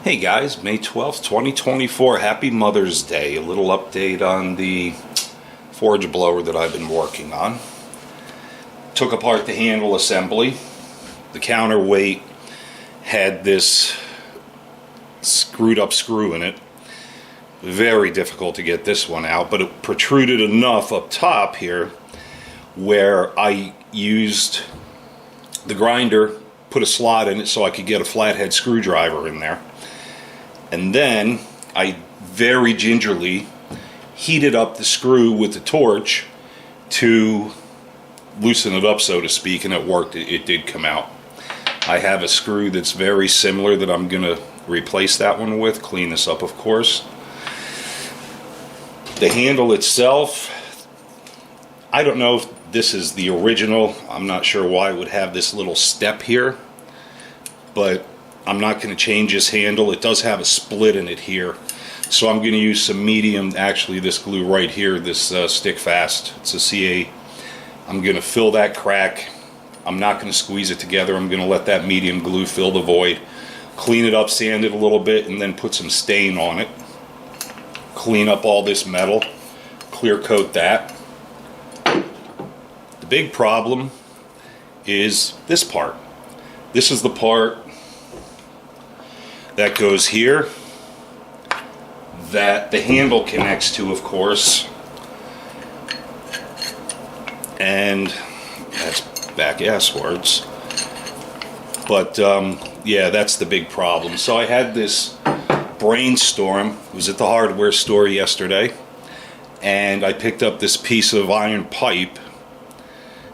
Hey guys, May 12th, 2024. Happy Mother's Day. A little update on the forage blower that I've been working on. Took apart the handle assembly. The counterweight had this screwed up screw in it. Very difficult to get this one out, but it protruded enough up top here where I used the grinder, put a slot in it so I could get a flathead screwdriver in there. And then I very gingerly heated up the screw with the torch to loosen it up, so to speak, and it worked. It did come out. I have a screw that's very similar that I'm going to replace that one with, clean this up of course. The handle itself, I don't know if this is the original. I'm not sure why it would have this little step here, but I'm not going to change this handle. It does have a split in it here, so I'm going to use some medium, actually this glue right here, this Stick Fast. It's a CA. I'm going to fill that crack. I'm not going to squeeze it together. I'm going to let that medium glue fill the void, clean it up, sand it a little bit, and then put some stain on it. Clean up all this metal, clear coat that. The big problem is this part. This is the part that goes here, that the handle connects to, of course, and that's back asswards. But yeah, that's the big problem. So I had this brainstorm. It was at the hardware store yesterday, and I picked up this piece of iron pipe,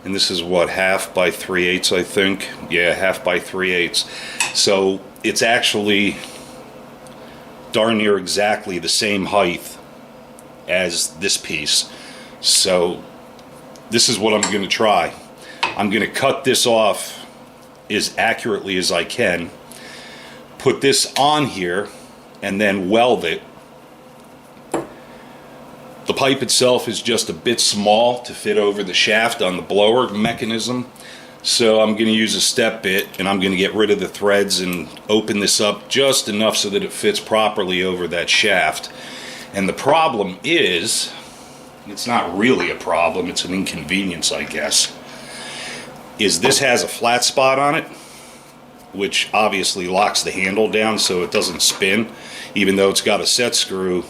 and this is what, 1/2 by 3/8, I think. Yeah, 1/2 by 3/8. So it's actually darn near exactly the same height as this piece. So this is what I'm going to try. I'm going to cut this off as accurately as I can, put this on here, and then weld it. The pipe itself is just a bit small to fit over the shaft on the blower mechanism. So I'm going to use a step bit, and I'm going to get rid of the threads and open this up just enough so that it fits properly over that shaft. And the problem is, it's not really a problem, it's an inconvenience, I guess, is this has a flat spot on it, which obviously locks the handle down so it doesn't spin. Even though it's got a set screw,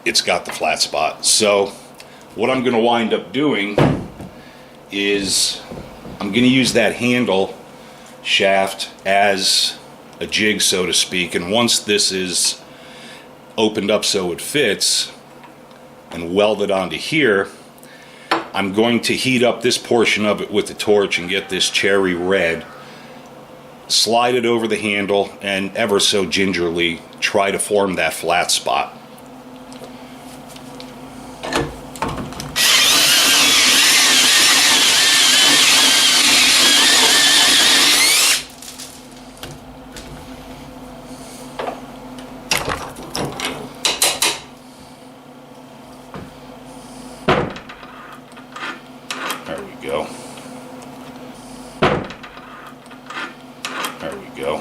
it's got the flat spot. So what I'm going to wind up doing is I'm going to use that handle shaft as a jig, so to speak, and once this is opened up so it fits and welded onto here, I'm going to heat up this portion of it with the torch and get this cherry red, slide it over the handle, and ever so gingerly try to form that flat spot. There we go. There we go.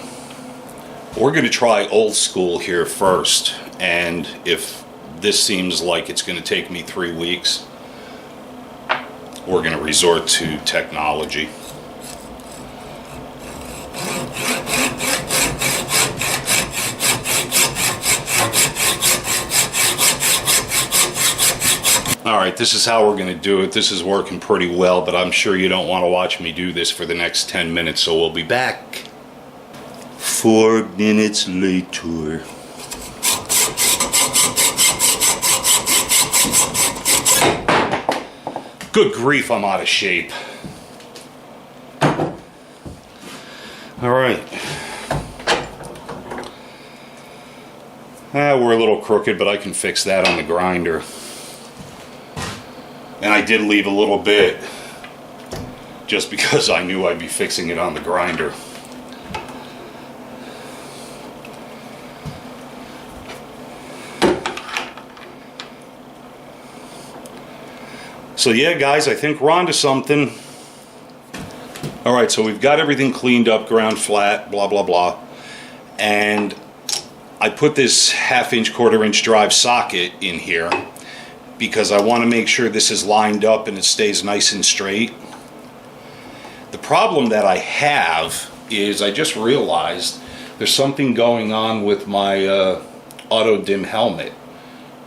We're going to try old school here first, and if this seems like it's going to take me 3 weeks, we're going to resort to technology. Alright, this is how we're going to do it. This is working pretty well, but I'm sure you don't want to watch me do this for the next 10 minutes, so we'll be back 4 minutes later. Good grief, I'm out of shape. Alright. We're a little crooked, but I can fix that on the grinder. And I did leave a little bit just because I knew I'd be fixing it on the grinder. So yeah, guys, I think we're on to something. Alright, so we've got everything cleaned up, ground flat, blah blah blah. And I put this 1/2 inch, 1/4 inch drive socket in here because I want to make sure this is lined up and it stays nice and straight. The problem that I have is I just realized there's something going on with my auto dim helmet.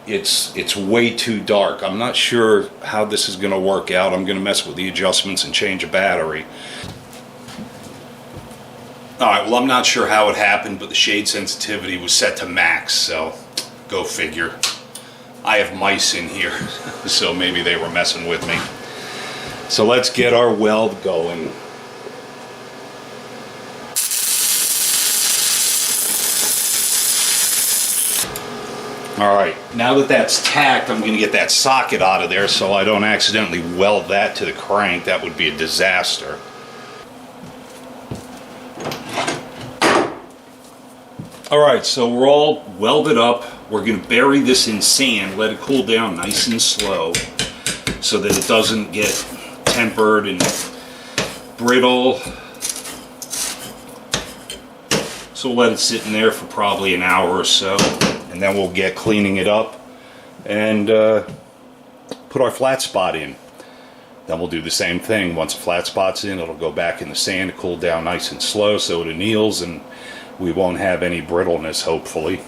It's way too dark. I'm not sure how this is going to work out. I'm going to mess with the adjustments and change a battery. Alright, well, I'm not sure how it happened, but the shade sensitivity was set to max, so go figure. I have mice in here, so maybe they were messing with me. So let's get our weld going. Alright, now that that's tacked, I'm going to get that socket out of there so I don't accidentally weld that to the crank. That would be a disaster. Alright, so we're all welded up. We're going to bury this in sand, let it cool down nice and slow so that it doesn't get tempered and brittle. So we'll let it sit in there for probably an hour or so, and then we'll get cleaning it up and put our flat spot in. Then we'll do the same thing. Once a flat spot's in, it'll go back in the sand to cool down nice and slow so it anneals and we won't have any brittleness, hopefully.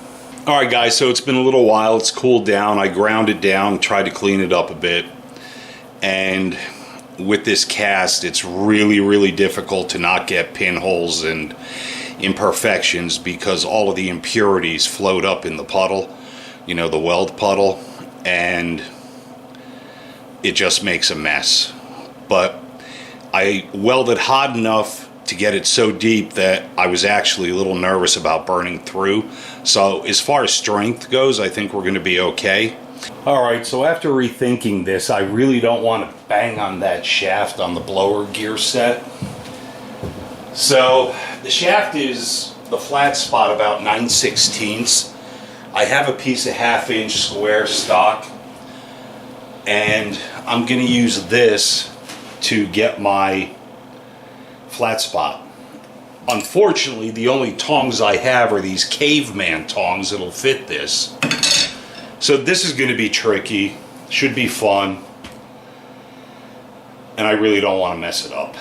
Alright guys, so it's been a little while. It's cooled down. I ground it down, tried to clean it up a bit. And with this cast, it's really difficult to not get pinholes and imperfections because all of the impurities float up in the puddle, you know, the weld puddle, and it just makes a mess. But I welded hot enough to get it so deep that I was actually a little nervous about burning through. So as far as strength goes, I think we're going to be okay. Alright, so after rethinking this, I really don't want to bang on that shaft on the blower gear set. So the shaft is the flat spot about 9/16. I have a piece of 1/2 inch square stock, and I'm going to use this to get my flat spot. Unfortunately, the only tongs I have are these caveman tongs that'll fit this. So this is going to be tricky, should be fun, and I really don't want to mess it up.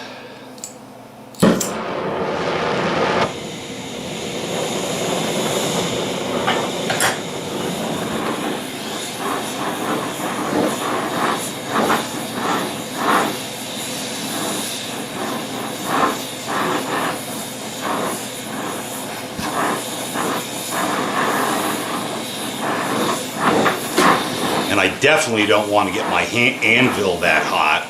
And I definitely don't want to get my anvil that hot.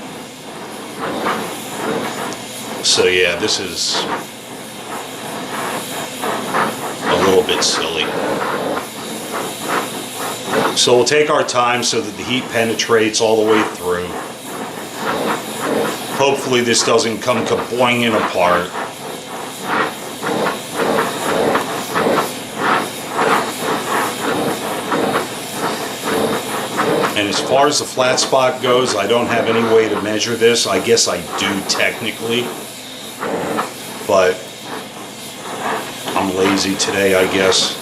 So yeah, this is a little bit silly. So we'll take our time so that the heat penetrates all the way through. Hopefully this doesn't come kaboinging apart. And as far as the flat spot goes, I don't have any way to measure this. I guess I do technically, but I'm lazy today, I guess.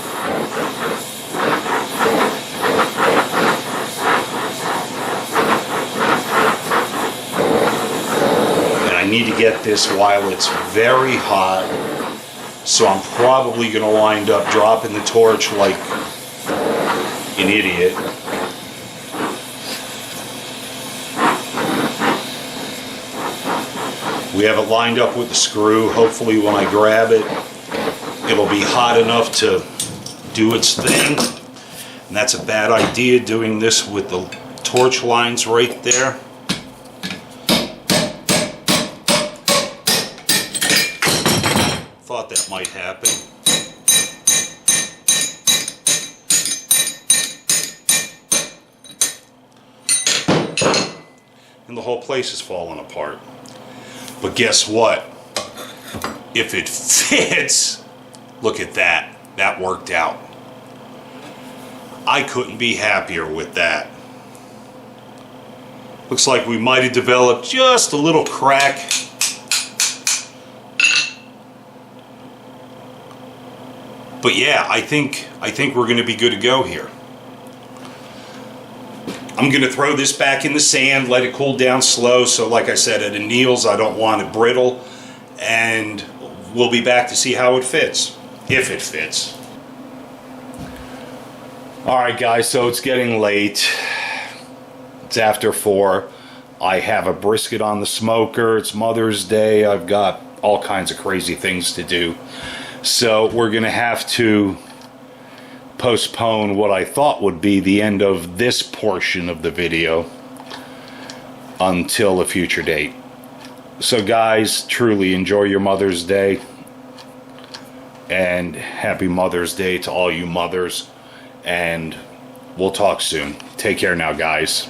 And I need to get this while it's very hot, so I'm probably going to wind up dropping the torch like an idiot. We have it lined up with the screw. Hopefully when I grab it, it'll be hot enough to do its thing. And that's a bad idea, doing this with the torch lines right there. Thought that might happen. And the whole place is falling apart. But guess what? If it fits, look at that. That worked out. I couldn't be happier with that. Looks like we might have developed just a little crack. But yeah, I think we're going to be good to go here. I'm going to throw this back in the sand, let it cool down slow. So like I said, it anneals. I don't want it brittle. And we'll be back to see how it fits, if it fits. All right, guys, so it's getting late. It's after 4. I have a brisket on the smoker. It's Mother's Day. I've got all kinds of crazy things to do. So we're going to have to postpone what I thought would be the end of this portion of the video until a future date. So guys, truly enjoy your Mother's Day, and happy Mother's Day to all you mothers, and we'll talk soon. Take care now, guys.